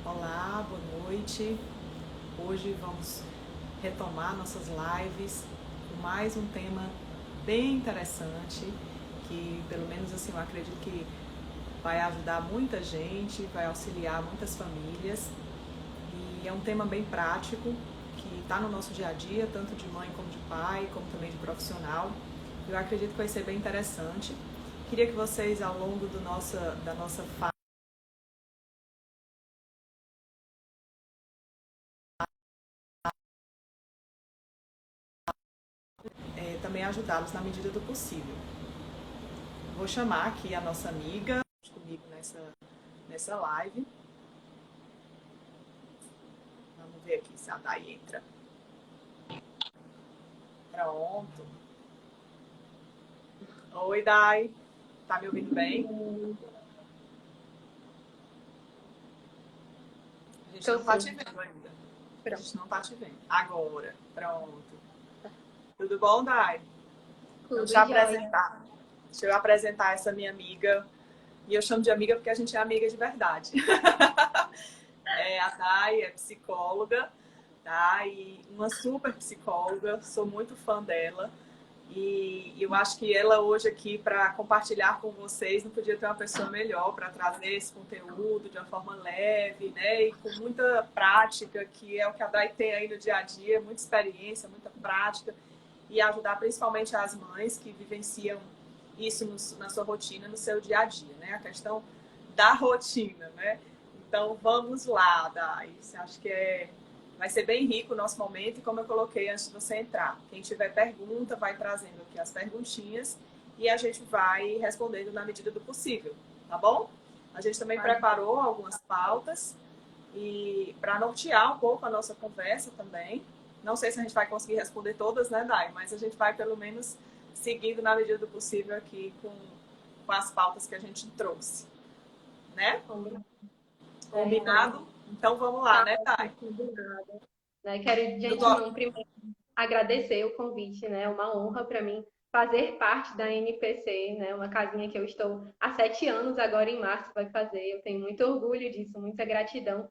Olá, boa noite. Hoje vamos retomar nossas lives com mais um tema bem interessante, que pelo menos assim eu acredito que vai ajudar muita gente, vai auxiliar muitas famílias. E é um tema bem prático, que está no nosso dia a dia, tanto de mãe como de pai, como também de profissional. Eu acredito que vai ser bem interessante. Queria que vocês, ao longo da nossa fala, também ajudá-los na medida do possível. Vou chamar aqui a nossa amiga comigo nessa live. Vamos ver aqui se a Dai entra. Pronto. Oi, Dai. Tá me ouvindo bem? A gente não tá te vendo ainda. A gente não tá te vendo. Agora. Pronto. Tudo bom, Dai? Tudo jóia. Deixa eu apresentar essa minha amiga. E eu chamo de amiga porque a gente é amiga de verdade. A Dai é psicóloga, tá? E uma super psicóloga, sou muito fã dela. E eu acho que ela hoje aqui para compartilhar com vocês não podia ter uma pessoa melhor para trazer esse conteúdo de uma forma leve, né? E com muita prática, que é o que a Dai tem aí no dia a dia, muita experiência, muita prática, e ajudar principalmente as mães que vivenciam isso na sua rotina, no seu dia a dia, né? A questão da rotina, né? Então vamos lá, Dai. Acho que vai ser bem rico o nosso momento, e como eu coloquei antes de você entrar, quem tiver pergunta vai trazendo aqui as perguntinhas e a gente vai respondendo na medida do possível, tá bom? A gente também preparou algumas pautas e para nortear um pouco a nossa conversa também. Não sei se a gente vai conseguir responder todas, né, Dai? Mas a gente vai pelo menos seguindo na medida do possível aqui com as pautas que a gente trouxe, né? Combinado? Então vamos lá, Tá, né, Dai? combinado. Quero de Eu tô... antemão primeiro agradecer o convite, né? É uma honra para mim fazer parte da NPC, né? Uma casinha que eu estou há 7 anos, agora em março vai fazer. Eu tenho muito orgulho disso, muita gratidão,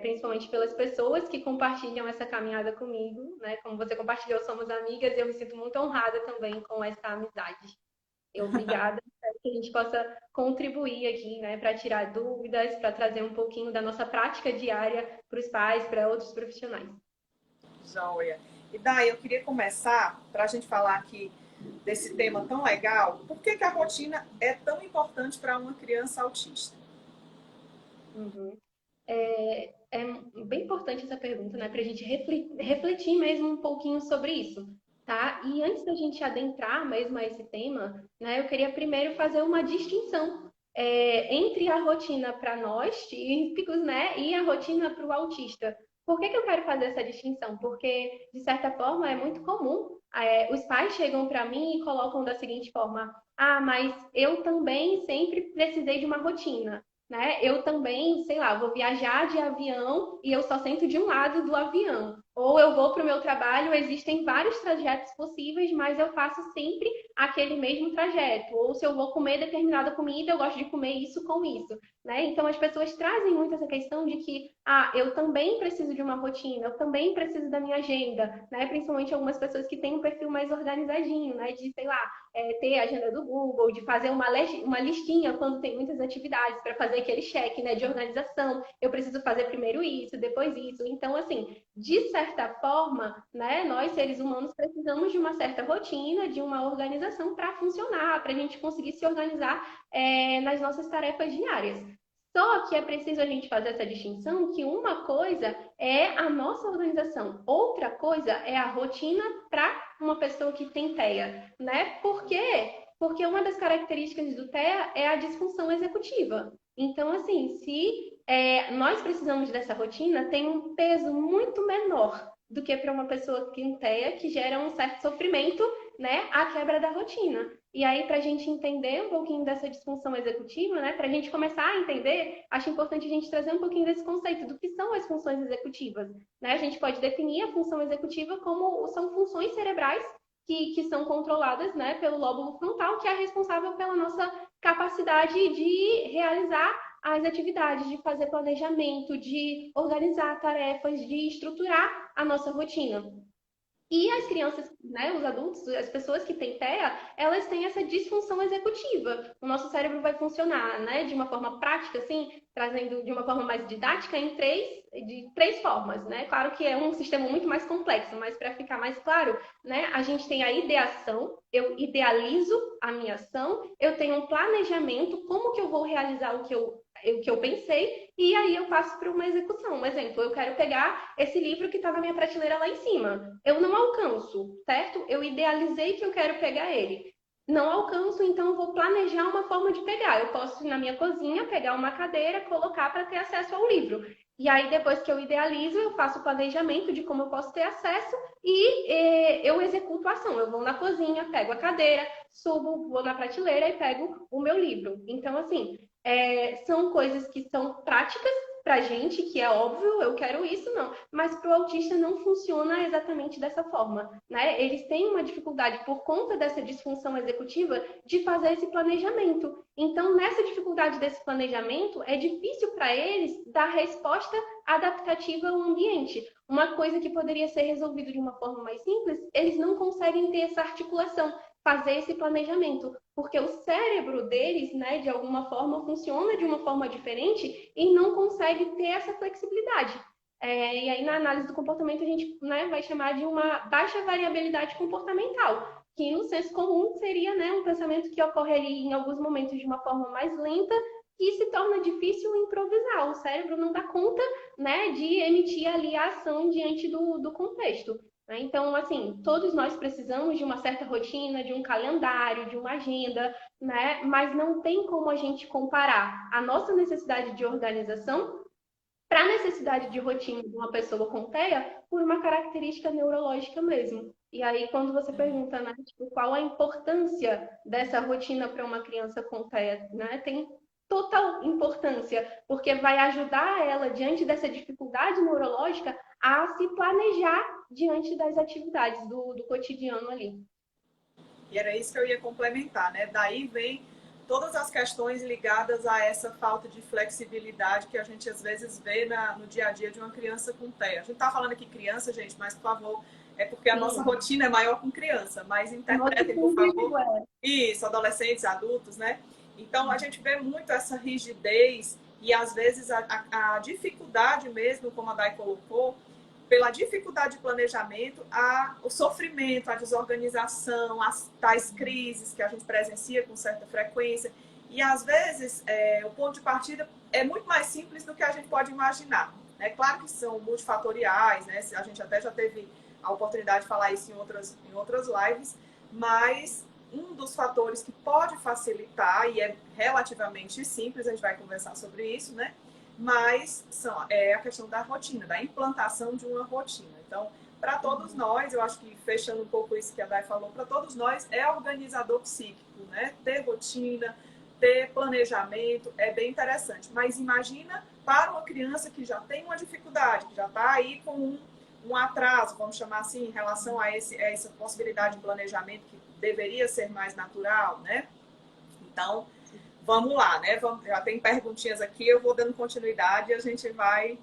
principalmente pelas pessoas que compartilham essa caminhada comigo, né? Como você compartilhou, somos amigas e eu me sinto muito honrada também com essa amizade. Obrigada. Espero que a gente possa contribuir aqui, né, para tirar dúvidas, para trazer um pouquinho da nossa prática diária para os pais, para outros profissionais. Joia. E daí eu queria começar para a gente falar aqui desse tema tão legal. Por que a rotina é tão importante para uma criança autista? Uhum. É bem importante essa pergunta, né, para a gente refletir mesmo um pouquinho sobre isso, tá? E antes da gente adentrar mesmo a esse tema, né, eu queria primeiro fazer uma distinção entre a rotina para nós, típicos, né, e a rotina para o autista. Por que eu quero fazer essa distinção? Porque, de certa forma, é muito comum. Os pais chegam para mim e colocam da seguinte forma: ah, mas eu também sempre precisei de uma rotina, né? Eu também, sei lá, vou viajar de avião e eu só sento de um lado do avião. Ou eu vou para o meu trabalho, existem vários trajetos possíveis, mas eu faço sempre aquele mesmo trajeto. Ou se eu vou comer determinada comida, eu gosto de comer isso com isso, né? Então as pessoas trazem muito essa questão de que, eu também preciso de uma rotina, eu também preciso da minha agenda, né? Principalmente algumas pessoas que têm um perfil mais organizadinho, né? De, sei lá, ter a agenda do Google, de fazer uma listinha quando tem muitas atividades para fazer aquele cheque, né, de organização. Eu preciso fazer primeiro isso, depois isso. Então, assim, de certa forma, né, nós seres humanos precisamos de uma certa rotina, de uma organização para funcionar, para a gente conseguir se organizar nas nossas tarefas diárias. Só que é preciso a gente fazer essa distinção que uma coisa é a nossa organização, outra coisa é a rotina para uma pessoa que tem TEA, né? Por quê? Porque uma das características do TEA é a disfunção executiva. Então, assim, se nós precisamos dessa rotina, tem um peso muito menor do que para uma pessoa que tem TEA, que gera um certo sofrimento, né? A quebra da rotina. E aí, para a gente entender um pouquinho dessa disfunção executiva, né? Para a gente começar a entender, acho importante a gente trazer um pouquinho desse conceito do que são as funções executivas, né? A gente pode definir a função executiva como são funções cerebrais que são controladas, né, pelo lóbulo frontal, que é responsável pela nossa capacidade de realizar as atividades, de fazer planejamento, de organizar tarefas, de estruturar a nossa rotina. E as crianças, né, os adultos, as pessoas que têm TEA, elas têm essa disfunção executiva. O nosso cérebro vai funcionar, né, de uma forma prática, assim, trazendo de uma forma mais didática, de três formas, né? Claro que é um sistema muito mais complexo, mas para ficar mais claro, né, a gente tem a ideação, eu idealizo a minha ação, eu tenho um planejamento, como que eu vou realizar o que eu pensei, e aí eu passo para uma execução. Um exemplo, eu quero pegar esse livro que está na minha prateleira lá em cima. Eu não alcanço, certo? Eu idealizei que eu quero pegar ele. Não alcanço, então eu vou planejar uma forma de pegar. Eu posso ir na minha cozinha, pegar uma cadeira, colocar para ter acesso ao livro. E aí, depois que eu idealizo, eu faço o planejamento de como eu posso ter acesso e eu executo a ação. Eu vou na cozinha, pego a cadeira, subo, vou na prateleira e pego o meu livro. Então, assim, são coisas que são práticas para a gente, que é óbvio, eu quero isso, não. Mas para o autista não funciona exatamente dessa forma, né? Eles têm uma dificuldade, por conta dessa disfunção executiva, de fazer esse planejamento. Então, nessa dificuldade desse planejamento, é difícil para eles dar resposta adaptativa ao ambiente. Uma coisa que poderia ser resolvida de uma forma mais simples, eles não conseguem ter essa articulação, fazer esse planejamento, porque o cérebro deles, né, de alguma forma, funciona de uma forma diferente e não consegue ter essa flexibilidade. E aí, na análise do comportamento, a gente, né, vai chamar de uma baixa variabilidade comportamental, que no senso comum seria, né, um pensamento que ocorre ali em alguns momentos de uma forma mais lenta e se torna difícil improvisar. O cérebro não dá conta, né, de emitir ali a ação diante do contexto. Então, assim, todos nós precisamos de uma certa rotina, de um calendário, de uma agenda, né? Mas não tem como a gente comparar a nossa necessidade de organização para a necessidade de rotina de uma pessoa com TEA por uma característica neurológica mesmo. E aí, quando você pergunta, né, tipo, qual a importância dessa rotina para uma criança com TEA, né, tem total importância, porque vai ajudar ela, diante dessa dificuldade neurológica, a se planejar diante das atividades do cotidiano ali. E era isso que eu ia complementar, né? Daí vem todas as questões ligadas a essa falta de flexibilidade que a gente às vezes vê no dia a dia de uma criança com TEA. A gente está falando aqui criança, gente, mas por favor, é porque a nossa rotina é maior com criança, mas interpretem, por favor. Isso, adolescentes, adultos, né? Então a gente vê muito essa rigidez e às vezes a dificuldade mesmo, como a Dai colocou, pela dificuldade de planejamento, o sofrimento, a desorganização, as tais crises que a gente presencia com certa frequência. E, às vezes, o ponto de partida é muito mais simples do que a gente pode imaginar. É claro que são multifatoriais, né? A gente até já teve a oportunidade de falar isso em outras lives, mas um dos fatores que pode facilitar, e é relativamente simples, a gente vai conversar sobre isso, né? Mas é a questão da rotina, da implantação de uma rotina. Então, para todos nós, eu acho que fechando um pouco isso que a Dai falou, para todos nós é organizador psíquico, né? Ter rotina, ter planejamento é bem interessante. Mas imagina para uma criança que já tem uma dificuldade, que já está aí com um atraso, vamos chamar assim, em relação a essa possibilidade de planejamento que deveria ser mais natural, né? Então, vamos lá, né? Já tem perguntinhas aqui, eu vou dando continuidade e a gente vai,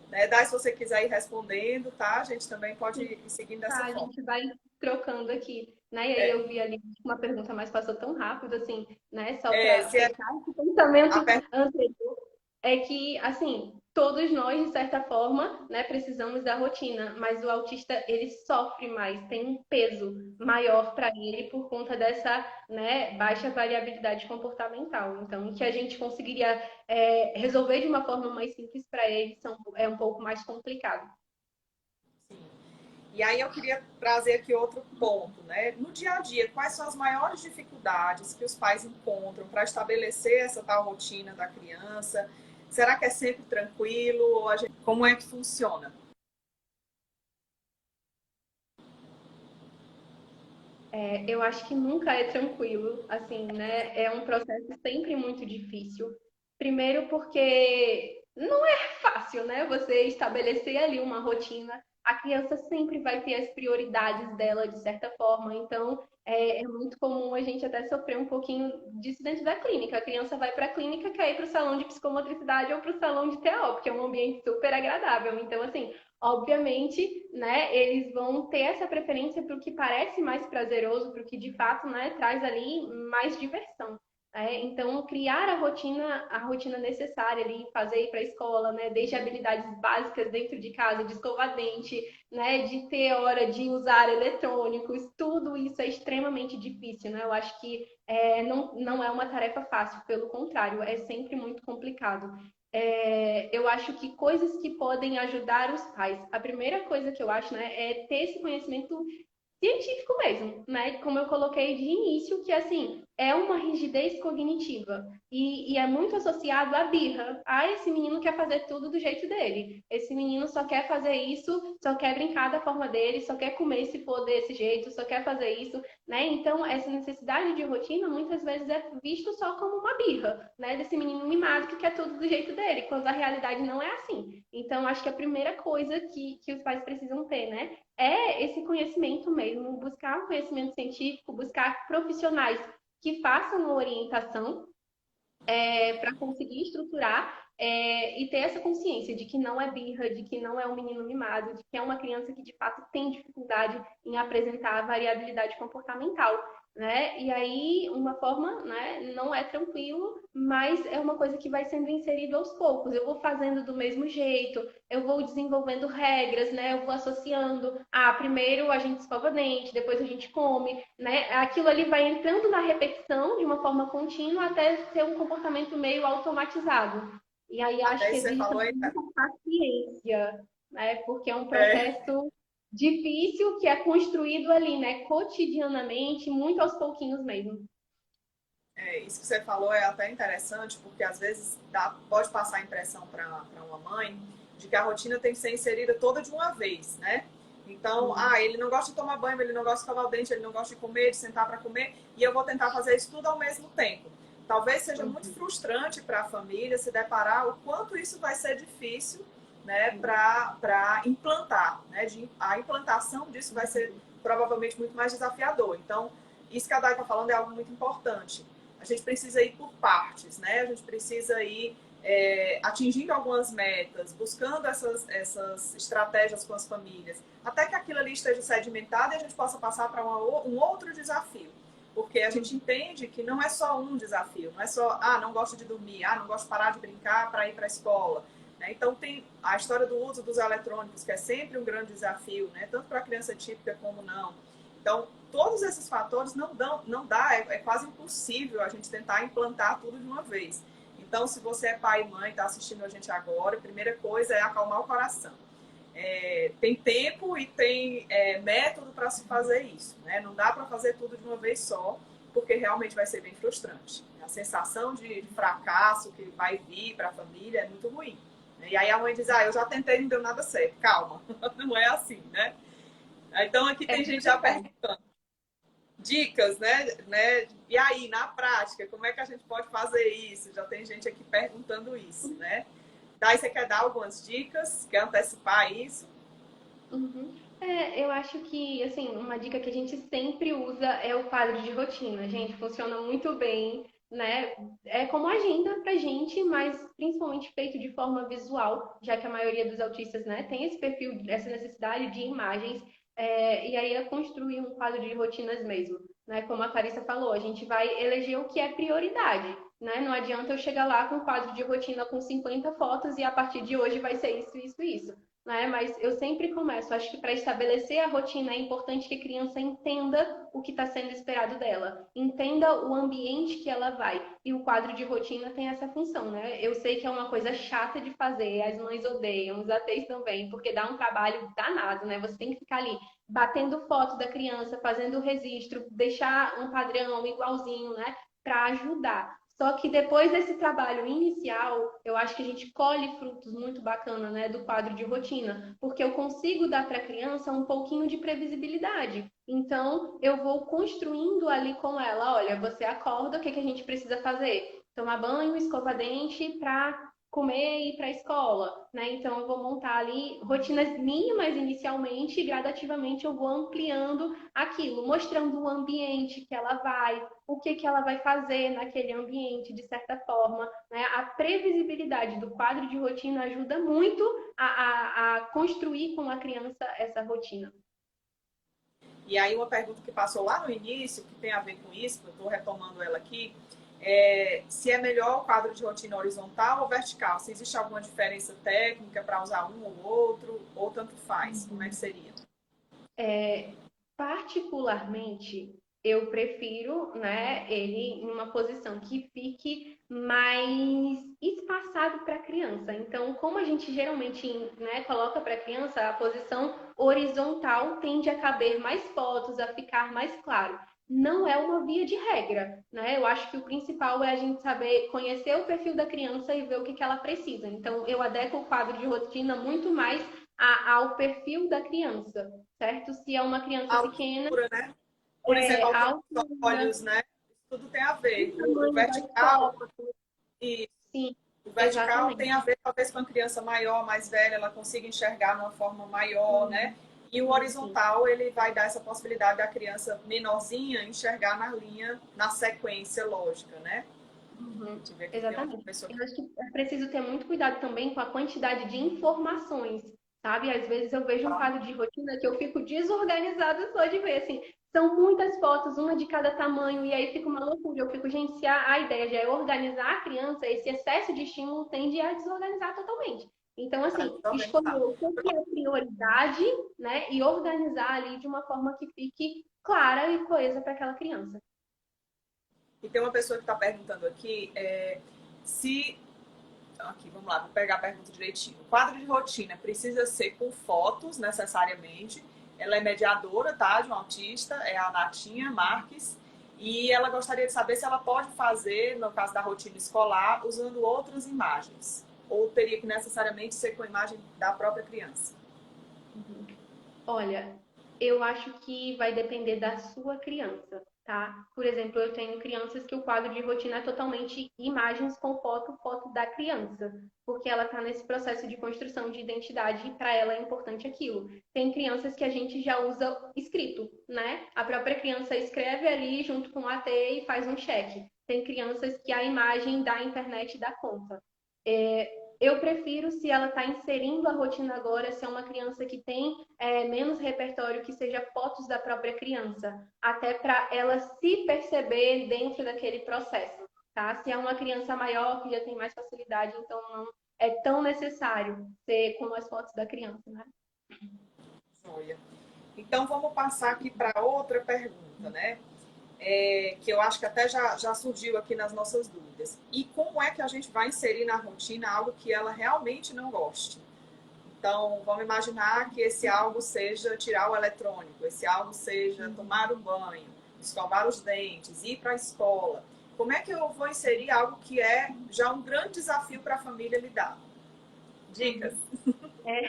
né? Dai, se você quiser ir respondendo, tá? A gente também pode ir seguindo dessa forma. A gente vai trocando aqui, né? E aí eu vi ali uma pergunta, mas passou tão rápido, assim, né? Só para fechar esse pensamento anterior, é que, assim, todos nós, de certa forma, né, precisamos da rotina, mas o autista, ele sofre mais, tem um peso maior para ele por conta dessa, né, baixa variabilidade comportamental. Então, o que a gente conseguiria resolver de uma forma mais simples para ele é um pouco mais complicado. Sim. E aí eu queria trazer aqui outro ponto, né? No dia a dia, quais são as maiores dificuldades que os pais encontram para estabelecer essa tal rotina da criança? Será que é sempre tranquilo? Ou como é que funciona? Eu acho que nunca é tranquilo, assim, né? É um processo sempre muito difícil. Primeiro porque não é fácil, né? Você estabelecer ali uma rotina a criança sempre vai ter as prioridades dela de certa forma. Então, é muito comum a gente até sofrer um pouquinho disso dentro da clínica. A criança vai para a clínica, quer ir para o salão de psicomotricidade ou para o salão de TO, porque é um ambiente super agradável. Então, assim, obviamente, né, eles vão ter essa preferência para o que parece mais prazeroso, para o que de fato, né, traz ali mais diversão. Então, criar a rotina necessária ali, fazer ir para a escola, né, desde habilidades básicas dentro de casa, de escovar dente, né, de ter hora de usar eletrônicos, tudo isso é extremamente difícil, né? Eu acho que não é uma tarefa fácil, pelo contrário, é sempre muito complicado. Eu acho que coisas que podem ajudar os pais. A primeira coisa que eu acho, né, é ter esse conhecimento científico mesmo, né? Como eu coloquei de início, que assim, é uma rigidez cognitiva e é muito associado à birra. Ah, esse menino quer fazer tudo do jeito dele. Esse menino só quer fazer isso, só quer brincar da forma dele, só quer comer se for desse jeito, só quer fazer isso, né? Então, essa necessidade de rotina muitas vezes é visto só como uma birra, né? Desse menino mimado que quer tudo do jeito dele, quando a realidade não é assim. Então, acho que a primeira coisa que os pais precisam ter, né? É esse conhecimento mesmo, buscar um conhecimento científico, buscar profissionais que façam a orientação para conseguir estruturar e ter essa consciência de que não é birra, de que não é um menino mimado, de que é uma criança que de fato tem dificuldade em apresentar variabilidade comportamental. Né? E aí, uma forma, né, não é tranquilo, mas é uma coisa que vai sendo inserida aos poucos. Eu vou fazendo do mesmo jeito, eu vou desenvolvendo regras, né? Eu vou associando. Ah, primeiro a gente escova dente, depois a gente come, né? Aquilo ali vai entrando na repetição de uma forma contínua até ser um comportamento meio automatizado. E aí acho Até que isso você exige falou também aí. muita paciência, né? Porque é um É, processo difícil que é construído ali, né? Cotidianamente, muito aos pouquinhos mesmo. isso que você falou é até interessante, porque às vezes pode passar a impressão para uma mãe de que a rotina tem que ser inserida toda de uma vez, né? Então, ele não gosta de tomar banho, ele não gosta de escovar o dente, ele não gosta de comer, de sentar para comer, e eu vou tentar fazer isso tudo ao mesmo tempo. Talvez seja muito frustrante para a família se deparar o quanto isso vai ser difícil, né, para implantar, né? A implantação disso vai ser provavelmente muito mais desafiador. Então, isso que a Dai está falando é algo muito importante. A gente precisa ir por partes, né? A gente precisa ir atingindo algumas metas, buscando essas estratégias com as famílias, até que aquilo ali esteja sedimentado e a gente possa passar para um outro desafio. Porque a gente entende que não é só um desafio, não é só, não gosto de dormir, não gosto de parar de brincar para ir para a escola. Né? Então, tem a história do uso dos eletrônicos, que é sempre um grande desafio, né? Tanto para a criança típica como não. Então, todos esses fatores não dá, é quase impossível a gente tentar implantar tudo de uma vez. Então, se você é pai e mãe, está assistindo a gente agora, a primeira coisa é acalmar o coração. Tem tempo e tem método para se fazer isso. Né? Não dá para fazer tudo de uma vez só, porque realmente vai ser bem frustrante. A sensação de fracasso que vai vir para a família é muito ruim. E aí a mãe diz, eu já tentei e não deu nada certo. Calma, não é assim, né? Então aqui tem gente já perguntando dicas, né? E aí, na prática, como é que a gente pode fazer isso? Já tem gente aqui perguntando isso, né? Daí você quer dar algumas dicas? Quer antecipar isso? Uhum. Eu acho que, assim, uma dica que a gente sempre usa é o quadro de rotina. Gente, funciona muito bem, né? É como agenda pra gente, mas principalmente feito de forma visual, já que a maioria dos autistas, né, tem esse perfil, essa necessidade de imagens, e aí é construir um quadro de rotinas mesmo, né? Como a Clarissa falou, a gente vai eleger o que é prioridade. Né? Não adianta eu chegar lá com um quadro de rotina com 50 fotos e a partir de hoje vai ser isso, isso, isso. Né? Mas eu sempre começo. Acho que para estabelecer a rotina é importante que a criança entenda o que está sendo esperado dela, entenda o ambiente que ela vai. E o quadro de rotina tem essa função, né? Eu sei que é uma coisa chata de fazer, as mães odeiam, os ateus também, porque dá um trabalho danado, né? Você tem que ficar ali batendo foto da criança, fazendo o registro, deixar um padrão igualzinho, né? Para ajudar. Só que depois desse trabalho inicial, eu acho que a gente colhe frutos muito bacana, né, do quadro de rotina, porque eu consigo dar para a criança um pouquinho de previsibilidade. Então, eu vou construindo ali com ela, olha, você acorda, o que que a gente precisa fazer? Tomar banho, escovar dente para comer e ir para a escola, né? Então eu vou montar ali rotinas mínimas inicialmente e gradativamente eu vou ampliando aquilo, mostrando o ambiente que ela vai, o que que ela vai fazer naquele ambiente, de certa forma, né? A previsibilidade do quadro de rotina ajuda muito a construir com a criança essa rotina. E aí uma pergunta que passou lá no início, que tem a ver com isso, eu estou retomando ela aqui, se é melhor o quadro de rotina horizontal ou vertical? Se existe alguma diferença técnica para usar um ou outro, ou tanto faz? Como é que seria? Particularmente, eu prefiro, né, ele em uma posição que fique mais espaçado para a criança. Então, como a gente geralmente, né, coloca para a criança, a posição horizontal tende a caber mais fotos, a ficar mais claro. Não é uma via de regra, né? Eu acho que o principal é a gente saber conhecer o perfil da criança e ver o que ela precisa. Então, eu adequo o quadro de rotina muito mais ao perfil da criança, certo? Se é uma criança A pequena, altura, né? Por exemplo, a a altura dos altura, olhos, né? Tudo tem a o ver. O tamanho das vertical, fotos, e sim, o vertical tem a exatamente. ver talvez com a criança maior, mais velha, ela consiga enxergar de uma forma maior, né? E o Sim. horizontal, ele vai dar essa possibilidade da criança menorzinha enxergar na linha, na sequência lógica, né? Uhum, Deixa eu ver aqui, tem outra exatamente. pessoa. Eu acho que é preciso ter muito cuidado também com a quantidade de informações, sabe? Às vezes eu vejo um quadro de rotina que eu fico desorganizada só de ver, assim, são muitas fotos, uma de cada tamanho, e aí fica uma loucura. Eu fico, gente, se a ideia já é organizar a criança, esse excesso de estímulo tende a desorganizar totalmente. Então, Para assim, escolher desorganizar. o que é prioridade, né? E organizar ali de uma forma que fique clara e coesa para aquela criança. E tem uma pessoa que está perguntando aqui se. Aqui, vamos lá, vou pegar a pergunta direitinho. O quadro de rotina precisa ser com fotos, necessariamente. Ela é mediadora, tá? De um autista, é a Natinha Marques. E ela gostaria de saber se ela pode fazer, no caso da rotina escolar, usando outras imagens. Ou teria que necessariamente ser com a imagem da própria criança. Uhum. Olha, eu acho que vai depender da sua criança, tá? Por exemplo, eu tenho crianças que o quadro de rotina é totalmente imagens com foto, foto da criança, porque ela está nesse processo de construção de identidade e para ela é importante aquilo. Tem crianças que a gente já usa escrito, né? A própria criança escreve ali junto com o AT e faz um check. Tem crianças que a imagem da internet dá conta. Eu prefiro se ela está inserindo a rotina agora, se é uma criança que tem menos repertório, que seja fotos da própria criança, até para ela se perceber dentro daquele processo, tá? Se é uma criança maior que já tem mais facilidade, então não é tão necessário ser com as fotos da criança, né? Joia. Então, vamos passar aqui para outra pergunta, né? Que eu acho que até já surgiu aqui nas nossas dúvidas. E como é que a gente vai inserir na rotina algo que ela realmente não goste? Então, vamos imaginar que esse algo seja tirar o eletrônico, esse algo seja tomar um banho, escovar os dentes, ir para a escola. Como é que eu vou inserir algo que é já um grande desafio para a família lidar? Dicas? É,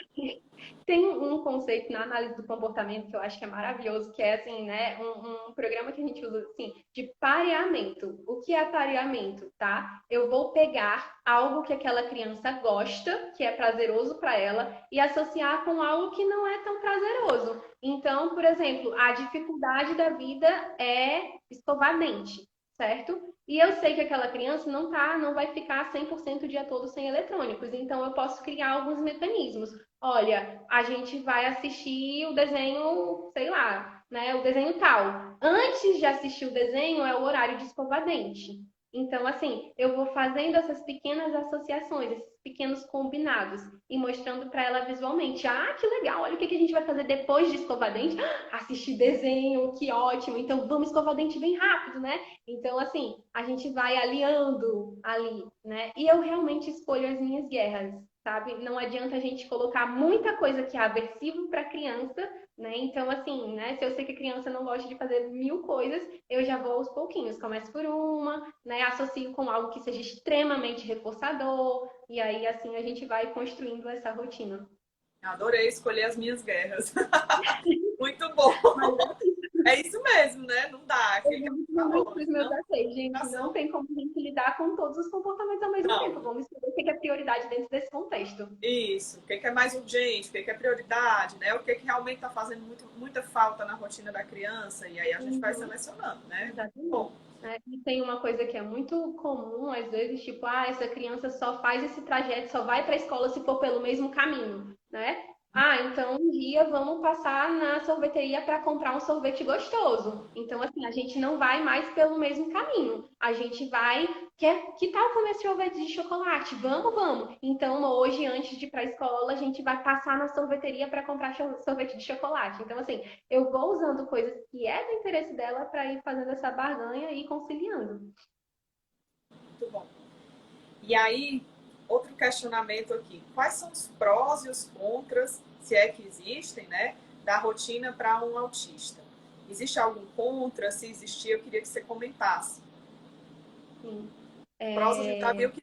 tem um conceito na análise do comportamento que eu acho que é maravilhoso, que é assim, né, um programa que a gente usa assim, de pareamento. O que é pareamento, tá? Eu vou pegar algo que aquela criança gosta, que é prazeroso para ela, e associar com algo que não é tão prazeroso. Então, por exemplo, a dificuldade da vida é escovar dente, certo? E eu sei que aquela criança não vai ficar 100% o dia todo sem eletrônicos, então eu posso criar alguns mecanismos. Olha, a gente vai assistir o desenho, sei lá, né? O desenho tal. Antes de assistir o desenho é o horário de escovar dente. Então, assim, eu vou fazendo essas pequenas associações, esses pequenos combinados e mostrando para ela visualmente. Ah, que legal! Olha o que a gente vai fazer depois de escovar dente. Ah, assistir desenho, que ótimo! Então, vamos escovar dente bem rápido, né? Então, assim, a gente vai aliando ali, né? E eu realmente escolho as minhas guerras, sabe? Não adianta a gente colocar muita coisa que é aversivo para a criança, né? Então, assim, né? Se eu sei que a criança não gosta de fazer mil coisas, eu já vou aos pouquinhos. Começo por uma, né? Associo com algo que seja extremamente reforçador, e aí, assim, a gente vai construindo essa rotina. Adorei escolher as minhas guerras. Muito bom. Mas é isso. É isso mesmo, né? Não dá. Aquilo que você falou, Os meus não, aceitos, gente, não tem como a gente lidar com todos os comportamentos ao mesmo tempo. não. Vamos escolher o que é prioridade dentro desse contexto. Isso, o que é mais urgente, o que é prioridade, né? O que realmente está fazendo muita falta na rotina da criança, e aí a gente vai selecionando, né? Exatamente. Bom, E tem uma coisa que é muito comum, às vezes, tipo, essa criança só faz esse trajeto, só vai para a escola se for pelo mesmo caminho, né? Então um dia vamos passar na sorveteria para comprar um sorvete gostoso. Então, assim, a gente não vai mais pelo mesmo caminho. A gente vai. Que tal comer sorvete de chocolate? Vamos, vamos. Então, hoje, antes de ir para a escola, a gente vai passar na sorveteria para comprar sorvete de chocolate. Então, assim, eu vou usando coisas que é do interesse dela para ir fazendo essa barganha e conciliando. muito bom. E aí, outro questionamento aqui. Quais são os prós e os contras, se é que existem, né? Da rotina para um autista? Existe algum contra? Se existir, eu queria que você comentasse. Sim. Prós a gente tá meio que,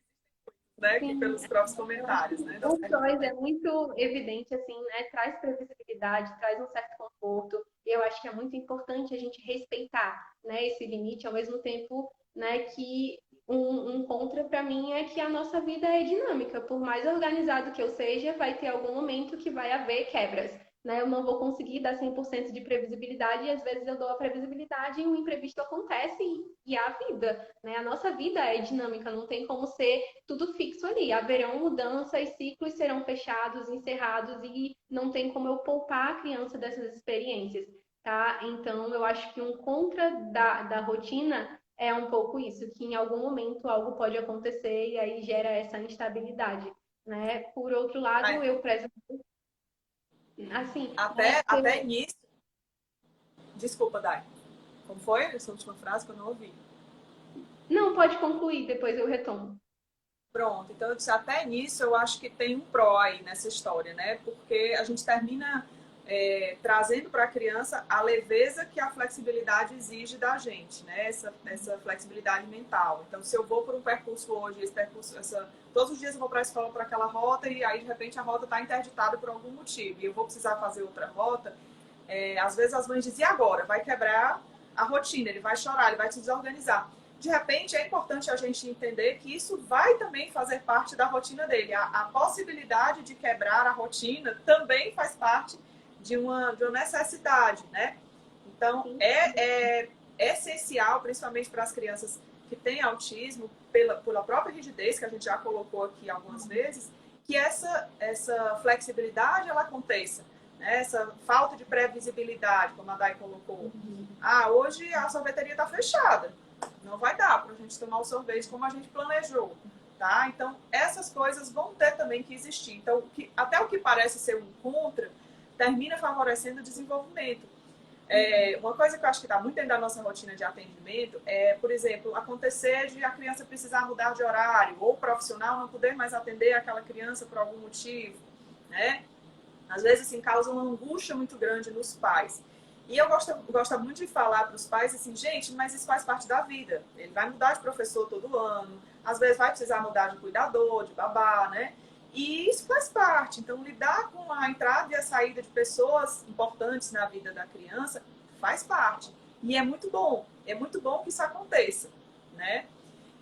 né, aqui Sim, pelos próprios comentários, né? Das o prós é perguntas. muito evidente, assim, né? Traz previsibilidade, traz um certo conforto. E eu acho que é muito importante a gente respeitar, né, esse limite, ao mesmo tempo, né, que um contra para mim é que a nossa vida é dinâmica. Por mais organizado que eu seja, vai ter algum momento que vai haver quebras. Né? Eu não vou conseguir dar 100% de previsibilidade e às vezes eu dou a previsibilidade e um imprevisto acontece e é a vida, né? A nossa vida é dinâmica, não tem como ser tudo fixo ali. Haverão mudanças, ciclos serão fechados, encerrados e não tem como eu poupar a criança dessas experiências, tá? Então, eu acho que um contra da rotina é um pouco isso, que em algum momento algo pode acontecer e aí gera essa instabilidade, né? Por outro lado, Ai, eu prezo, assim, né, até nisso. Desculpa, Dai. Como foi essa última frase que eu não ouvi? não pode concluir, depois eu retomo. Pronto, então eu disse, até nisso eu acho que tem um pró aí nessa história, né? Porque a gente termina trazendo para a criança a leveza que a flexibilidade exige da gente, né? Essa flexibilidade mental. Então, se eu vou por um percurso hoje, esse percurso, todos os dias eu vou para a escola por aquela rota e aí de repente a rota está interditada por algum motivo e eu vou precisar fazer outra rota, às vezes as mães dizem, e agora? Vai quebrar a rotina, ele vai chorar, ele vai se desorganizar. De repente, é importante a gente entender que isso vai também fazer parte da rotina dele. A possibilidade de quebrar a rotina também faz parte de uma necessidade, né? Então, é essencial, principalmente para as crianças que têm autismo, pela própria rigidez que a gente já colocou aqui algumas vezes, que essa flexibilidade ela aconteça. Né? Essa falta de previsibilidade, como a Dai colocou. Hoje a sorveteria está fechada. Não vai dar para a gente tomar o sorvete como a gente planejou. Tá? Então, essas coisas vão ter também que existir. Então, até o que parece ser um contra, termina favorecendo o desenvolvimento. Uma coisa que eu acho que está muito dentro da nossa rotina de atendimento é, por exemplo, acontecer de a criança precisar mudar de horário ou o profissional não poder mais atender aquela criança por algum motivo, né? Às vezes, assim, causa uma angústia muito grande nos pais. E eu gosto muito de falar para os pais assim, gente, mas isso faz parte da vida. Ele vai mudar de professor todo ano, às vezes vai precisar mudar de cuidador, de babá, né? E isso faz parte. Então, lidar com a entrada e a saída de pessoas importantes na vida da criança faz parte. E é muito bom que isso aconteça, né?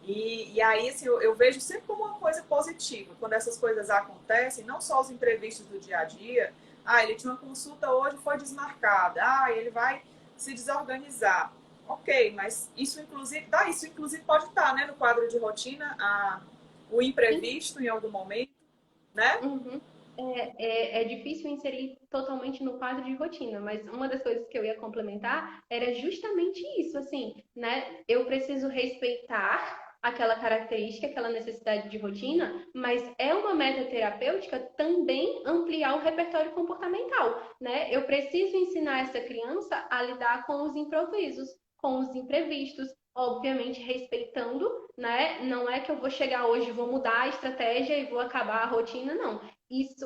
E aí, assim, eu vejo sempre como uma coisa positiva, quando essas coisas acontecem, não só os imprevistos do dia a dia. Ele tinha uma consulta hoje, foi desmarcada. Ele vai se desorganizar. Ok, mas isso inclusive pode estar, né, no quadro de rotina, o imprevisto em algum momento, né? Uhum. É difícil inserir totalmente no quadro de rotina, mas uma das coisas que eu ia complementar era justamente isso, assim, né? Eu preciso respeitar aquela característica, aquela necessidade de rotina, mas é uma meta terapêutica também ampliar o repertório comportamental, né? Eu preciso ensinar essa criança a lidar com os improvisos, com os imprevistos, obviamente respeitando, né? Não é que eu vou chegar hoje, vou mudar a estratégia e vou acabar a rotina, não.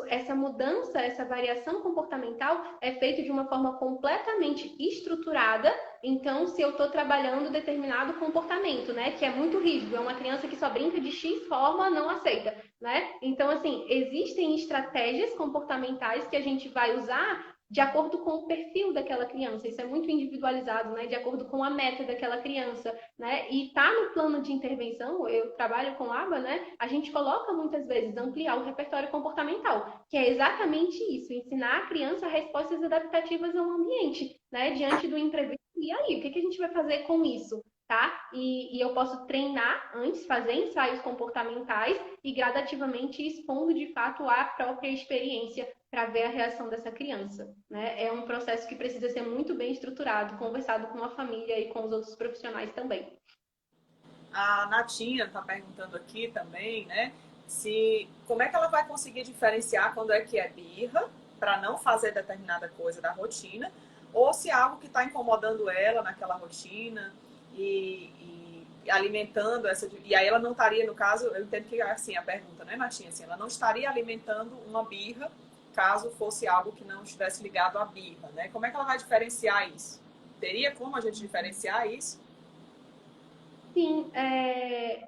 Essa mudança, essa variação comportamental é feita de uma forma completamente estruturada. Então, se eu estou trabalhando determinado comportamento, né, que é muito rígido, é uma criança que só brinca de X forma, não aceita, né? Então, assim, existem estratégias comportamentais que a gente vai usar de acordo com o perfil daquela criança. Isso é muito individualizado, né? De acordo com a meta daquela criança, né? E tá no plano de intervenção, eu trabalho com ABA, né? A gente coloca muitas vezes ampliar o repertório comportamental, que é exatamente isso, ensinar a criança respostas adaptativas ao ambiente, né? Diante do imprevisto. E aí, o que a gente vai fazer com isso? Tá? E eu posso treinar antes, fazer ensaios comportamentais e gradativamente expondo de fato a própria experiência para ver a reação dessa criança, né? É um processo que precisa ser muito bem estruturado, conversado com a família e com os outros profissionais também. A Natinha está perguntando aqui também, né? Se como é que ela vai conseguir diferenciar quando é que é birra para não fazer determinada coisa da rotina, ou se é algo que está incomodando ela naquela rotina e alimentando essa. E aí ela não estaria, no caso, eu entendo que assim a pergunta, né, Natinha? Assim, ela não estaria alimentando uma birra caso fosse algo que não estivesse ligado à birra, né? Como é que ela vai diferenciar isso? Teria como a gente diferenciar isso? Sim,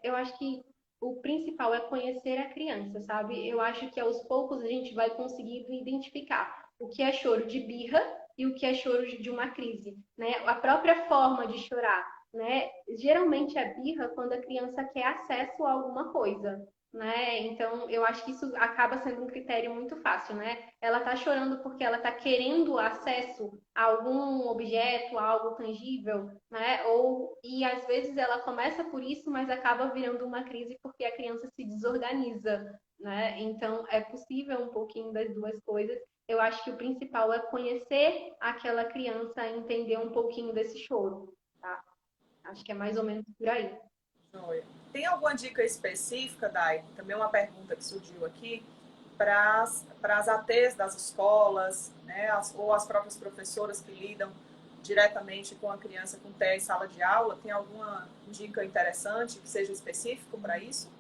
eu acho que o principal é conhecer a criança, sabe? Eu acho que aos poucos a gente vai conseguindo identificar o que é choro de birra e o que é choro de uma crise, né? A própria forma de chorar, né? Geralmente é birra quando a criança quer acesso a alguma coisa, né? Então, eu acho que isso acaba sendo um critério muito fácil, né? Ela tá chorando porque ela tá querendo acesso a algum objeto, a algo tangível, né? E às vezes ela começa por isso, mas acaba virando uma crise porque a criança se desorganiza, né? Então é possível um pouquinho das duas coisas. Eu acho que o principal é conhecer aquela criança, entender um pouquinho desse choro, tá? Acho que é mais ou menos por aí. Joia. Tem alguma dica específica, Dai? Também uma pergunta que surgiu aqui para as ATs das escolas, né, ou as próprias professoras que lidam diretamente com a criança com TEA em sala de aula. Tem alguma dica interessante que seja específico para isso?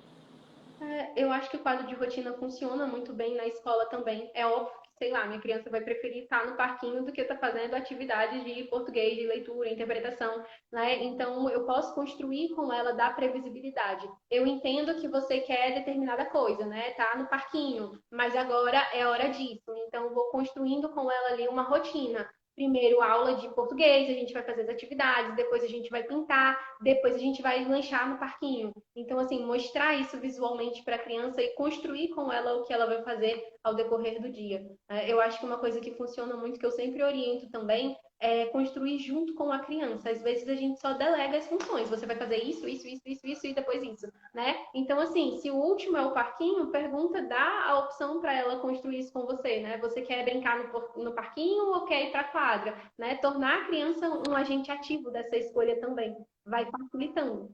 Eu acho que o quadro de rotina funciona muito bem na escola também. É óbvio que, sei lá, minha criança vai preferir estar no parquinho do que estar fazendo atividades de português, de leitura, interpretação, né? Então, eu posso construir com ela da previsibilidade. Eu entendo que você quer determinada coisa, né? Tá no parquinho, mas agora é hora disso. Então, eu vou construindo com ela ali uma rotina. Primeiro, aula de português, a gente vai fazer as atividades, depois a gente vai pintar, depois a gente vai lanchar no parquinho. Então, assim, mostrar isso visualmente para a criança e construir com ela o que ela vai fazer ao decorrer do dia. Eu acho que uma coisa que funciona muito, que eu sempre oriento também, é construir junto com a criança. Às vezes a gente só delega as funções. Você vai fazer isso e depois isso, né? Então, assim, se o último é o parquinho, pergunta, dá a opção para ela construir isso com você, né? Você quer brincar no parquinho ou quer ir para a quadra, né? Tornar a criança um agente ativo dessa escolha também. Vai facilitando.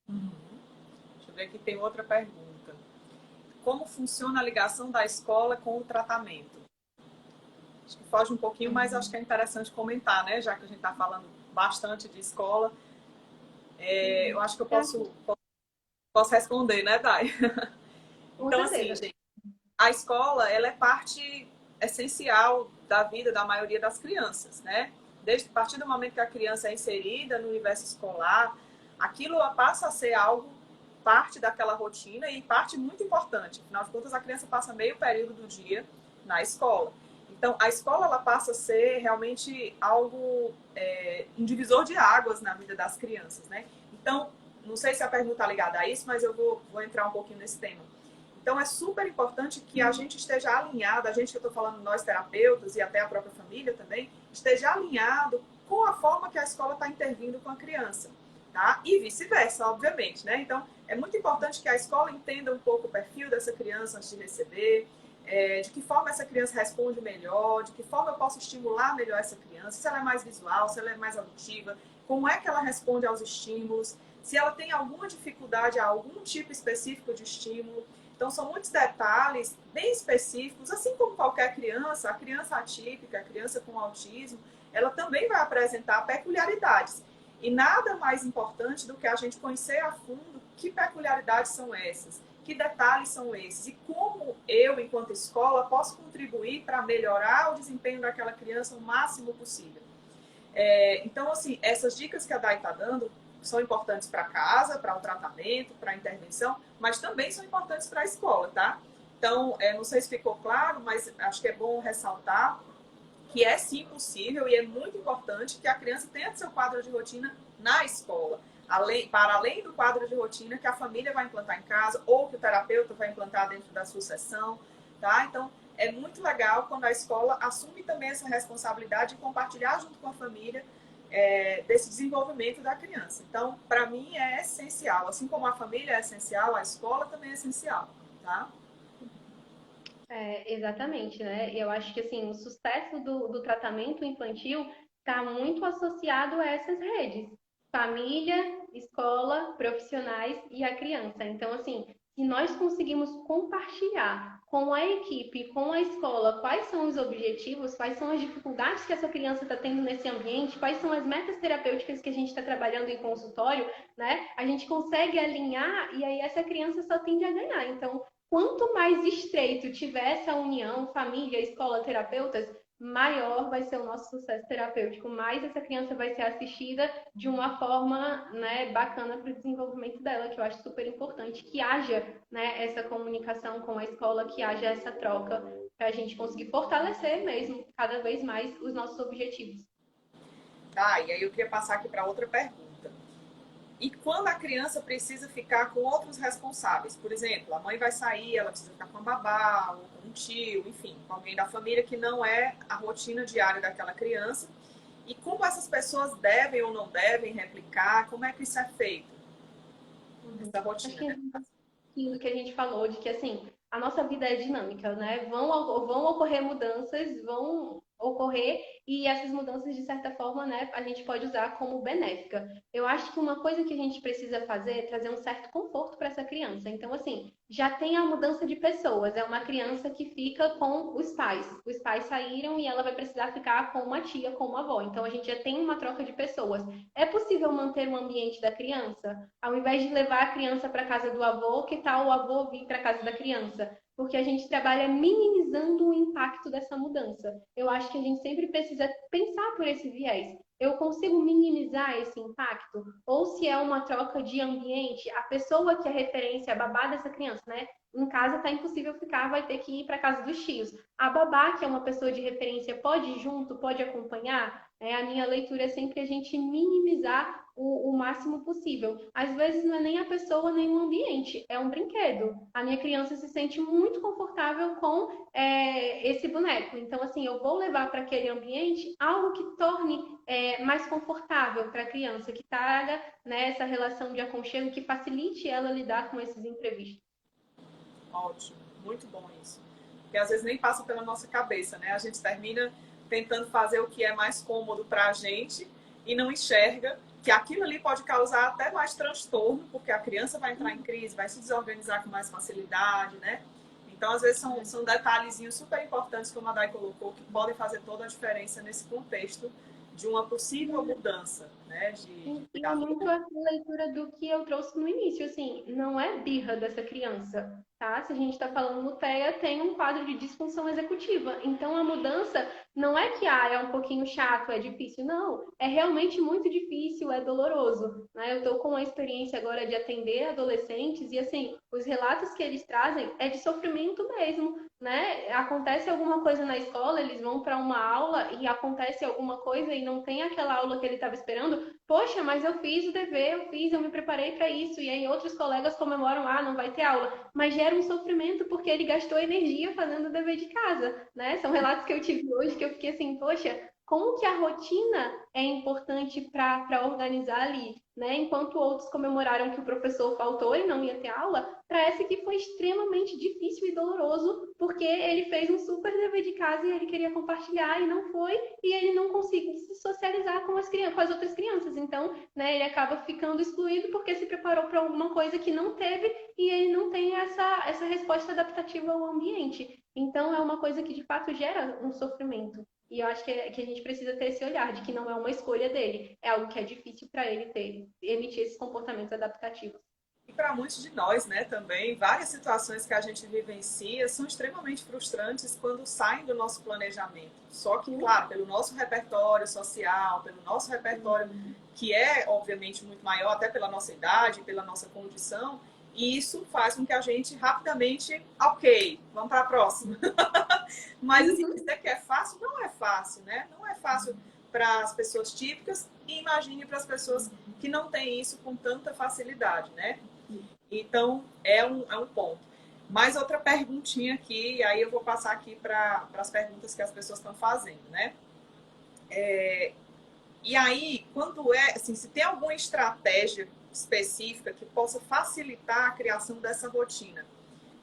Uhum. Deixa eu ver aqui, tem outra pergunta. Como funciona a ligação da escola com o tratamento? Acho que foge um pouquinho, mas acho que é interessante comentar, né? Já que a gente está falando bastante de escola, eu acho que posso responder, né, Dai? Com Então, assim, certeza. gente, a escola, ela é parte essencial da vida da maioria das crianças, né? Desde a partir do momento que a criança é inserida no universo escolar, aquilo passa a ser algo, parte daquela rotina e parte muito importante. Afinal de contas, a criança passa meio período do dia na escola. Então, a escola ela passa a ser realmente algo, um divisor de águas na vida das crianças, né? Então, não sei se a pergunta está ligada a isso, mas eu vou entrar um pouquinho nesse tema. Então, é super importante que a gente esteja alinhado, a gente que eu estou falando, nós terapeutas e até a própria família também, esteja alinhado com a forma que a escola está intervindo com a criança, tá? E vice-versa, obviamente, né? Então, é muito importante que a escola entenda um pouco o perfil dessa criança antes de receber, de que forma essa criança responde melhor, de que forma eu posso estimular melhor essa criança, se ela é mais visual, se ela é mais auditiva, como é que ela responde aos estímulos, se ela tem alguma dificuldade a algum tipo específico de estímulo. Então, são muitos detalhes bem específicos, assim como qualquer criança, a criança atípica, a criança com autismo, ela também vai apresentar peculiaridades. E nada mais importante do que a gente conhecer a fundo que peculiaridades são essas, que detalhes são esses, e como eu, enquanto escola, posso contribuir para melhorar o desempenho daquela criança o máximo possível. Então, assim, essas dicas que a Dai está dando são importantes para casa, para o tratamento, para a intervenção, mas também são importantes para a escola, tá? Então, não sei se ficou claro, mas acho que é bom ressaltar que é sim possível e é muito importante que a criança tenha seu quadro de rotina na escola. Para além do quadro de rotina que a família vai implantar em casa ou que o terapeuta vai implantar dentro da sua sessão, tá? Então, é muito legal quando a escola assume também essa responsabilidade de compartilhar junto com a família desse desenvolvimento da criança. Então, para mim é essencial. Assim como a família é essencial, a escola também é essencial, tá? Exatamente, né? Eu acho que assim, o sucesso do tratamento infantil está muito associado a essas redes: família, escola, profissionais e a criança. Então, assim, se nós conseguimos compartilhar com a equipe, com a escola, quais são os objetivos, quais são as dificuldades que essa criança está tendo nesse ambiente, quais são as metas terapêuticas que a gente está trabalhando em consultório, né? A gente consegue alinhar e aí essa criança só tende a ganhar. Então, quanto mais estreito tiver essa união, família, escola, terapeutas, maior vai ser o nosso sucesso terapêutico, mais essa criança vai ser assistida de uma forma, né, bacana para o desenvolvimento dela, que eu acho super importante que haja, né, essa comunicação com a escola, que haja essa troca, para a gente conseguir fortalecer mesmo cada vez mais os nossos objetivos. Tá, e aí eu queria passar aqui para outra pergunta. E quando a criança precisa ficar com outros responsáveis? Por exemplo, a mãe vai sair, ela precisa ficar com a babá, ou com um tio, enfim, com alguém da família que não é a rotina diária daquela criança. E como essas pessoas devem ou não devem replicar? Como é que isso é feito? Essa Acho rotina, que né? aquilo que a gente falou, de que assim, a nossa vida é dinâmica, né? Vão ocorrer mudanças, vão ocorrer, e essas mudanças, de certa forma, né, a gente pode usar como benéfica. Eu acho que uma coisa que a gente precisa fazer é trazer um certo conforto para essa criança. Então, assim, já tem a mudança de pessoas, é uma criança que fica com os pais. Os pais saíram e ela vai precisar ficar com uma tia, com uma avó. Então, a gente já tem uma troca de pessoas. É possível manter o ambiente da criança? Ao invés de levar a criança para casa do avô, que tal o avô vir para casa da criança? Porque a gente trabalha minimizando o impacto dessa mudança. Eu acho que a gente sempre precisa pensar por esse viés. Eu consigo minimizar esse impacto? Ou se é uma troca de ambiente, a pessoa que é referência, a babá dessa criança, né? Em casa está impossível ficar, vai ter que ir para casa dos tios. A babá, que é uma pessoa de referência, pode ir junto, pode acompanhar? A minha leitura é sempre a gente minimizar o máximo possível. Às vezes não é nem a pessoa nem o ambiente, é um brinquedo. A minha criança se sente muito confortável com esse boneco. Então, assim, eu vou levar para aquele ambiente algo que torne mais confortável para a criança, que traga, né, essa relação de aconchego, que facilite ela lidar com esses imprevistos. Ótimo, muito bom isso. Porque às vezes nem passa pela nossa cabeça, né? A gente termina tentando fazer o que é mais cômodo para a gente e não enxerga que aquilo ali pode causar até mais transtorno, porque a criança vai entrar em crise, vai se desorganizar com mais facilidade, né? Então, às vezes, são detalhezinhos super importantes, como a Day colocou, que podem fazer toda a diferença nesse contexto de uma possível mudança, né? De E é cuidado muito do... a leitura do que eu trouxe no início, assim, não é birra dessa criança, tá? Se a gente está falando no TEA, tem um quadro de disfunção executiva. Então, a mudança não é que, é um pouquinho chato, é difícil. Não, é realmente muito difícil, é doloroso, né? Eu estou com a experiência agora de atender adolescentes e, assim, os relatos que eles trazem é de sofrimento mesmo, né? Acontece alguma coisa na escola, eles vão para uma aula e acontece alguma coisa e não tem aquela aula que ele estava esperando. Poxa, mas eu fiz o dever, eu me preparei para isso. E aí outros colegas comemoram, não vai ter aula. Mas gera um sofrimento porque ele gastou energia fazendo o dever de casa, né? São relatos que eu tive hoje que eu fiquei assim, poxa, como que a rotina é importante para organizar ali, né? Enquanto outros comemoraram que o professor faltou e não ia ter aula, para essa que foi extremamente difícil e doloroso, porque ele fez um super dever de casa e ele queria compartilhar e não foi, e ele não conseguiu se socializar com as crianças, com as outras crianças. Então, né, ele acaba ficando excluído porque se preparou para alguma coisa que não teve e ele não tem essa resposta adaptativa ao ambiente. Então, é uma coisa que de fato gera um sofrimento. E eu acho que a gente precisa ter esse olhar de que não é uma escolha dele, é algo que é difícil para ele ter, emitir esses comportamentos adaptativos. E para muitos de nós, né, também, várias situações que a gente vivencia são extremamente frustrantes quando saem do nosso planejamento. Só que, claro, pelo nosso repertório social, pelo nosso repertório, que é, obviamente, muito maior, até pela nossa idade, pela nossa condição, E isso faz com que a gente rapidamente, ok, vamos para a próxima. Mas assim, dizer que é fácil, não é fácil, né? Não é fácil para as pessoas típicas e imagine para as pessoas que não têm isso com tanta facilidade, né? Então, é um ponto. Mais outra perguntinha aqui, e aí eu vou passar aqui para as perguntas que as pessoas estão fazendo, né? E aí, quando assim, se tem alguma estratégia específica que possa facilitar a criação dessa rotina,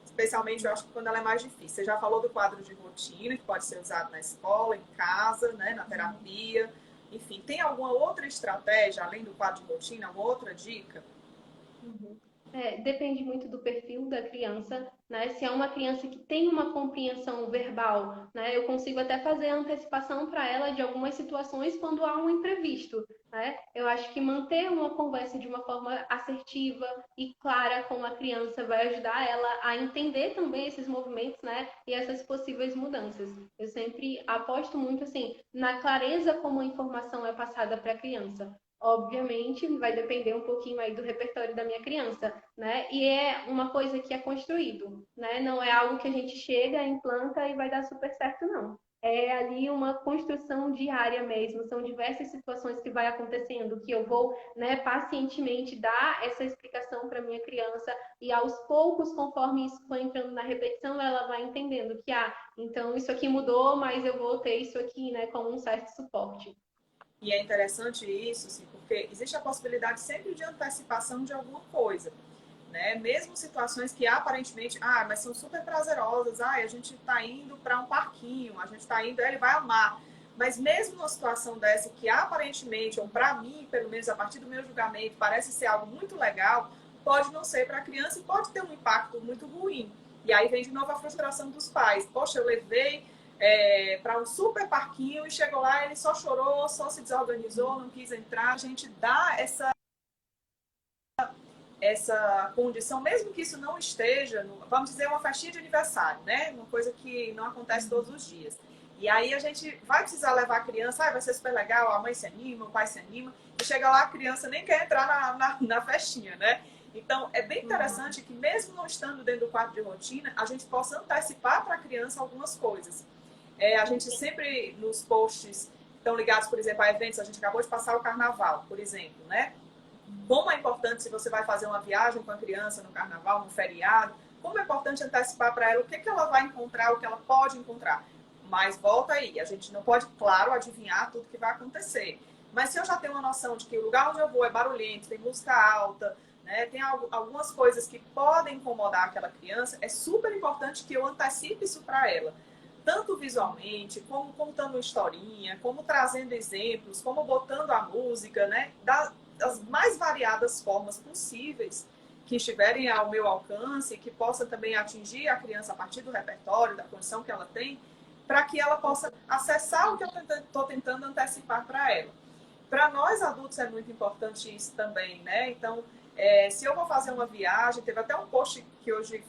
especialmente eu acho que quando ela é mais difícil. Você já falou do quadro de rotina, que pode ser usado na escola, em casa, né, na terapia, enfim. Tem alguma outra estratégia, além do quadro de rotina, alguma outra dica? Uhum. Depende muito do perfil da criança, né? Se é uma criança que tem uma compreensão verbal, né? Eu consigo até fazer a antecipação para ela de algumas situações quando há um imprevisto, né? Eu acho que manter uma conversa de uma forma assertiva e clara com a criança vai ajudar ela a entender também esses movimentos, né? E essas possíveis mudanças. Eu sempre aposto muito assim na clareza como a informação é passada para a criança. Obviamente, vai depender um pouquinho aí do repertório da minha criança, né? E é uma coisa que é construído, né? Não é algo que a gente chega, implanta e vai dar super certo, não. É ali uma construção diária mesmo, são diversas situações que vai acontecendo, que eu vou, né, pacientemente dar essa explicação para minha criança e aos poucos, conforme isso for entrando na repetição, ela vai entendendo que, então isso aqui mudou, mas eu vou ter isso aqui, né, como um certo suporte. E é interessante isso, assim, porque existe a possibilidade sempre de antecipação de alguma coisa, né? Mesmo situações que aparentemente, mas são super prazerosas, a gente está indo para um parquinho, a gente está indo, ele vai amar. Mas mesmo numa situação dessa que aparentemente, ou para mim, pelo menos a partir do meu julgamento, parece ser algo muito legal, pode não ser para a criança e pode ter um impacto muito ruim. E aí vem de novo a frustração dos pais. Poxa, eu levei para um super parquinho e chegou lá, ele só chorou, só se desorganizou, não quis entrar. A gente dá essa condição, mesmo que isso não esteja, vamos dizer, uma festinha de aniversário, né? Uma coisa que não acontece todos os dias. E aí a gente vai precisar levar a criança, vai ser super legal, a mãe se anima, o pai se anima, e chega lá, a criança nem quer entrar na festinha, né? Então, é bem interessante que mesmo não estando dentro do quadro de rotina, a gente possa antecipar para a criança algumas coisas. A gente sempre, nos posts estão ligados, por exemplo, a eventos, a gente acabou de passar o carnaval, por exemplo, né? Como é importante, se você vai fazer uma viagem com a criança no carnaval, no feriado, como é importante antecipar para ela o que ela vai encontrar, o que ela pode encontrar. Mas volta aí, a gente não pode, claro, adivinhar tudo que vai acontecer. Mas se eu já tenho uma noção de que o lugar onde eu vou é barulhento, tem música alta, né, tem algumas coisas que podem incomodar aquela criança, é super importante que eu antecipe isso para ela. Tanto visualmente, como contando uma historinha, como trazendo exemplos, como botando a música, né? Das mais variadas formas possíveis que estiverem ao meu alcance, que possa também atingir a criança a partir do repertório, da condição que ela tem, para que ela possa acessar o que eu estou tentando antecipar para ela. Para nós adultos é muito importante isso também, né? Então, se eu vou fazer uma viagem, teve até um post que hoje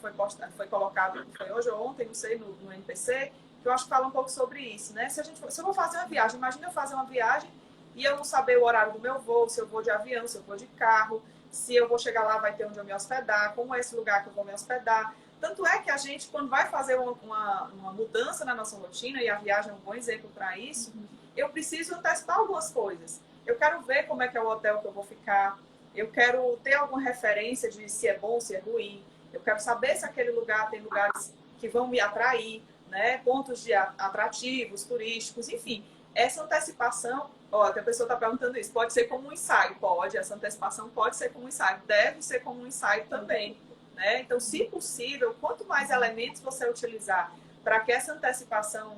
foi colocado, foi hoje ou ontem, não sei, no NPC, que eu acho que fala um pouco sobre isso, né? Se eu vou fazer uma viagem, imagina eu fazer uma viagem e eu não saber o horário do meu voo, se eu vou de avião, se eu vou de carro, se eu vou chegar lá, vai ter onde eu me hospedar, como é esse lugar que eu vou me hospedar. Tanto é que a gente, quando vai fazer uma mudança na nossa rotina, e a viagem é um bom exemplo para isso, eu preciso antecipar algumas coisas. Eu quero ver como é que é o hotel que eu vou ficar, eu quero ter alguma referência de se é bom, se é ruim, eu quero saber se aquele lugar tem lugares que vão me atrair, né? Pontos de atrativos, turísticos, enfim. Essa antecipação, até a pessoa está perguntando isso, pode ser como um ensaio? Pode, essa antecipação pode ser como um ensaio, deve ser como um ensaio também. Né? Então, se possível, quanto mais elementos você utilizar para que essa antecipação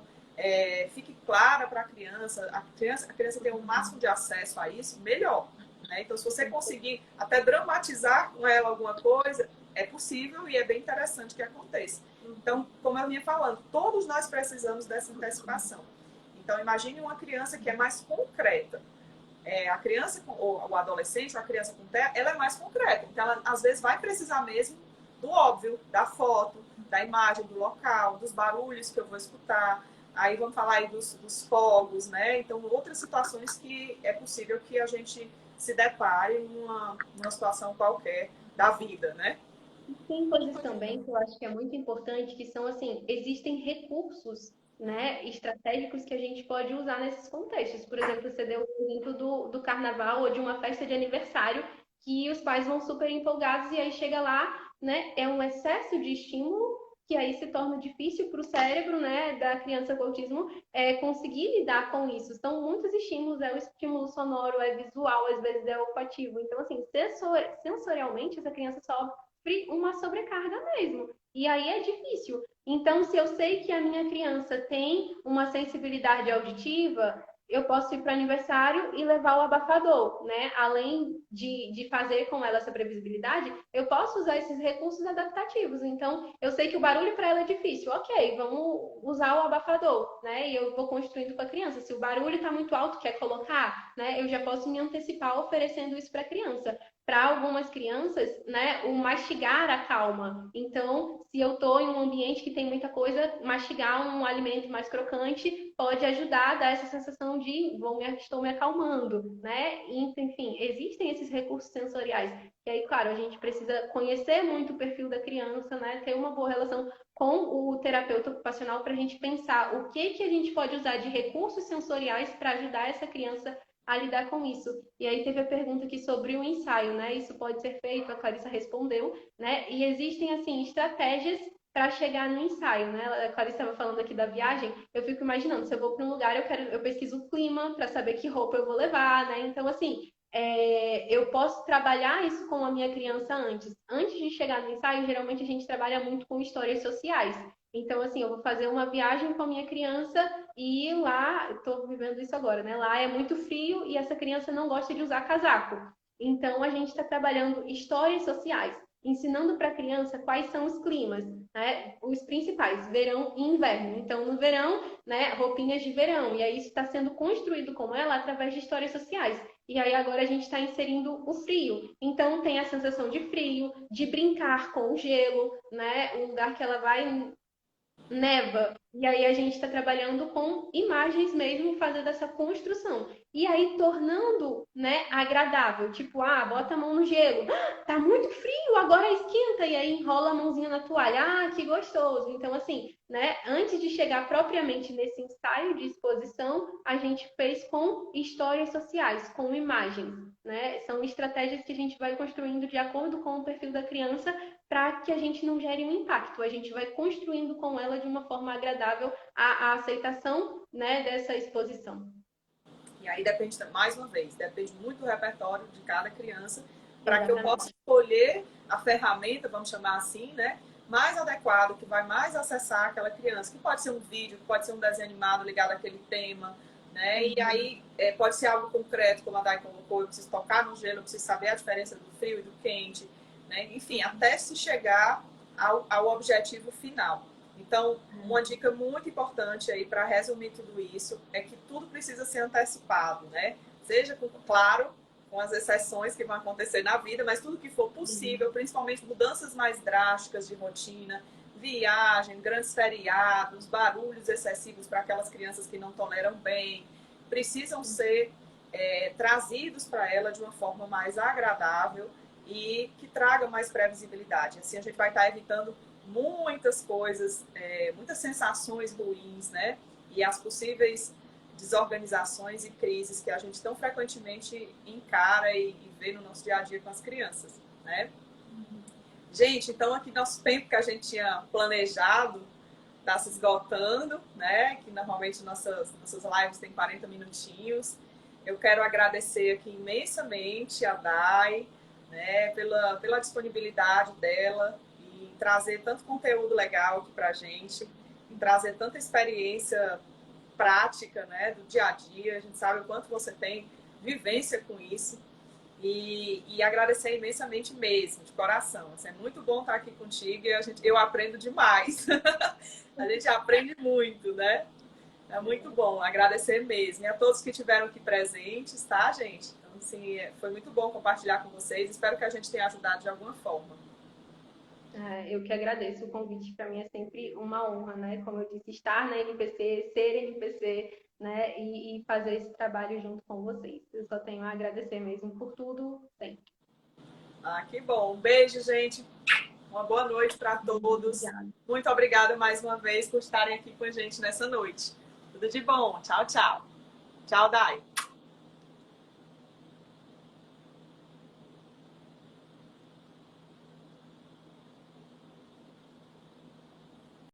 fique clara para a criança ter o máximo de acesso a isso, melhor. Né? Então, se você conseguir até dramatizar com ela alguma coisa, é possível e é bem interessante que aconteça. Então, como eu vinha falando, todos nós precisamos dessa antecipação. Então, imagine uma criança que é mais concreta. A criança, ou o adolescente, ou a criança com TEA, ela é mais concreta. Então, ela às vezes vai precisar mesmo do óbvio, da foto, da imagem, do local, dos barulhos que eu vou escutar. Aí vamos falar aí dos fogos, né? Então, outras situações que é possível que a gente se depare numa situação qualquer da vida, né? Tem coisas também que eu acho que é muito importante, que são assim, existem recursos, né, estratégicos que a gente pode usar nesses contextos. Por exemplo, você deu o exemplo do carnaval ou de uma festa de aniversário que os pais vão super empolgados e aí chega lá, né, é um excesso de estímulo que aí se torna difícil para o cérebro, né, da criança com autismo conseguir lidar com isso. São muitos estímulos, é o estímulo sonoro, é visual, às vezes é olfativo. Então, assim, sensorialmente, essa criança sofre uma sobrecarga mesmo. E aí é difícil. Então, se eu sei que a minha criança tem uma sensibilidade auditiva, eu posso ir para o aniversário e levar o abafador, né? Além de fazer com ela essa previsibilidade, eu posso usar esses recursos adaptativos. Então, eu sei que o barulho para ela é difícil. Ok, vamos usar o abafador, né? E eu vou construindo com a criança. Se o barulho está muito alto, quer colocar, né? Eu já posso me antecipar oferecendo isso para a criança. Para algumas crianças, né, o mastigar acalma. Então, se eu estou em um ambiente que tem muita coisa, mastigar um alimento mais crocante pode ajudar a dar essa sensação de estou me acalmando, né? Enfim, existem esses recursos sensoriais. E aí, claro, a gente precisa conhecer muito o perfil da criança, né? Ter uma boa relação com o terapeuta ocupacional para a gente pensar o que a gente pode usar de recursos sensoriais para ajudar essa criança a lidar com isso. E aí teve a pergunta aqui sobre o ensaio, né? Isso pode ser feito, a Clarissa respondeu, né? E existem, assim, estratégias para chegar no ensaio, né? A Clarissa estava falando aqui da viagem, eu fico imaginando, se eu vou para um lugar, eu pesquiso o clima para saber que roupa eu vou levar, né? Então, assim, eu posso trabalhar isso com a minha criança antes. Antes de chegar no ensaio, geralmente a gente trabalha muito com histórias sociais. Então, assim, eu vou fazer uma viagem com a minha criança e lá, estou vivendo isso agora, né? Lá é muito frio e essa criança não gosta de usar casaco. Então, a gente está trabalhando histórias sociais, ensinando para a criança quais são os climas, né? Os principais, verão e inverno. Então, no verão, né, roupinhas de verão. E aí isso está sendo construído com ela através de histórias sociais. E aí agora a gente está inserindo o frio. Então tem a sensação de frio, de brincar com o gelo, né? O lugar que ela vai neva. E aí a gente está trabalhando com imagens mesmo, fazendo essa construção. E aí tornando, né, agradável. Tipo, bota a mão no gelo. Tá muito frio, agora esquenta. E aí enrola a mãozinha na toalha. Que gostoso. Então, assim, né, antes de chegar propriamente nesse ensaio de exposição, a gente fez com histórias sociais, com imagens, né? São estratégias que a gente vai construindo de acordo com o perfil da criança para que a gente não gere um impacto. A gente vai construindo com ela de uma forma agradável a aceitação, né, dessa exposição. E aí depende, mais uma vez, depende muito do repertório de cada criança, para que eu Exatamente. possa escolher a ferramenta, vamos chamar assim, né, mais adequada, que vai mais acessar aquela criança, que pode ser um vídeo, que pode ser um desenho animado ligado àquele tema, né, e aí pode ser algo concreto, como a Dai colocou, eu preciso tocar no gelo, eu preciso saber a diferença do frio e do quente, né, enfim, até se chegar ao objetivo final. Então, uma dica muito importante aí para resumir tudo isso é que tudo precisa ser antecipado, né? Seja, claro, com as exceções que vão acontecer na vida, mas tudo que for possível, principalmente mudanças mais drásticas de rotina, viagem, grandes feriados, barulhos excessivos para aquelas crianças que não toleram bem, precisam ser trazidos para ela de uma forma mais agradável e que traga mais previsibilidade. Assim a gente vai estar evitando muitas coisas, muitas sensações ruins, né? E as possíveis desorganizações e crises que a gente tão frequentemente encara e vê no nosso dia a dia com as crianças, né? Gente, então aqui nosso tempo que a gente tinha planejado está se esgotando, né? Que normalmente nossas lives têm 40 minutinhos. Eu quero agradecer aqui imensamente a Dai, né, pela disponibilidade dela em trazer tanto conteúdo legal aqui para a gente, em trazer tanta experiência prática, né, do dia a dia. A gente sabe o quanto você tem vivência com isso. E agradecer imensamente mesmo, de coração. Assim, é muito bom estar aqui contigo e eu aprendo demais. A gente aprende muito, né? É muito bom, agradecer mesmo. E a todos que estiveram aqui presentes, tá, gente? Então, assim, foi muito bom compartilhar com vocês. Espero que a gente tenha ajudado de alguma forma. Eu que agradeço o convite, para mim é sempre uma honra, né? Como eu disse, estar na NPC, ser NPC, né? E fazer esse trabalho junto com vocês. Eu só tenho a agradecer mesmo por tudo, sempre. Que bom. Um beijo, gente. Uma boa noite para todos. Obrigada. Muito obrigada mais uma vez por estarem aqui com a gente nessa noite. Tudo de bom. Tchau, tchau. Tchau, Dai.